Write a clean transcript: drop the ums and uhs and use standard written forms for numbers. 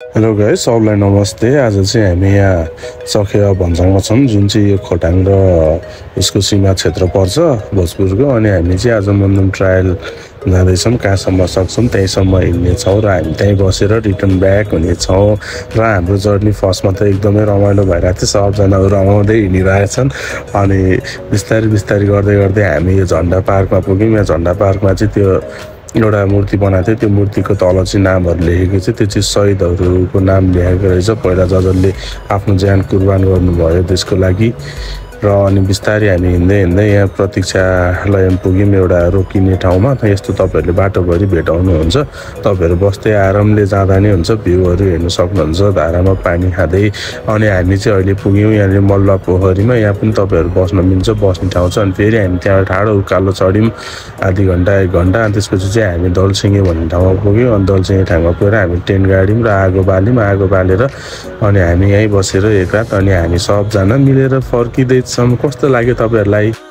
Hello guys, सबलाई नमस्ते। आज चाहिँ हामी यहाँ सखेवा भन्ज्याङमा छौँ, जुन चाहिँ यो खोटाङ र उसको सीमा क्षेत्र पर्छ भोजपुरको। अनि हामी चाहिँ आज मन्दन ट्रायल जाँदैछौँ, कहाँसम्म सक्छौँ त्यहीँसम्म हिँड्नेछौँ र हामी त्यहीँ बसेर रिटर्न ब्याक हुनेछौँ। र हाम्रो जर्नी फर्स्टमा त एकदमै रमाइलो भइरहेको थियो, सबजना रमाउँदै हिँडिरहेछन्। अनि बिस्तारै गर्दै गर्दै हामी यो झन्डा पार्कमा पुग्यौँ। यहाँ झन्डा पार्कमा चाहिँ त्यो एउटा मूर्ति बनाएको थियो, त्यो मूर्तिको तल चाहिँ नामहरू लेखेको छ। त्यो चाहिँ शहीदहरूको नाम लेखेको रहेछ, पहिला जसले आफ्नो ज्यान कुर्बान गर्नुभयो त्यसको लागि। र अनि बिस्तारै हामी हिँड्दै यहाँ प्रतीक्षालयमा पुग्यौँ, एउटा रोकिने ठाउँमा। यस्तो तपाईँहरूले बाटोभरि भेटाउनुहुन्छ। तपाईँहरू बस्दै आरामले जाँदा नै हुन्छ, भ्यूहरू हेर्नु सक्नुहुन्छ धारामा पानी खाँदै। अनि हामी चाहिँ अहिले पुग्यौँ यहाँनिर मल्ल पोखरीमा। यहाँ पनि तपाईँहरू बस्न मिल्छ, बस्ने ठाउँ छ। अनि फेरि हामी त्यहाँ ठाडो उकालो चढ्यौँ आधी घन्टा 1 घन्टा। अनि त्यसपछि चाहिँ हामी दलसिङे भन्ने ठाउँमा पुग्यौँ। अनि दलसिङे ठाउँमा पुगेर हामी टेन्ट गाड्यौँ र आगो बालेर अनि हामी यहीँ बसेर एक रात अनि हामी सबजना मिलेर फर्किँदैछौँ। कस्तो लाग्यो तपाईँहरूलाई?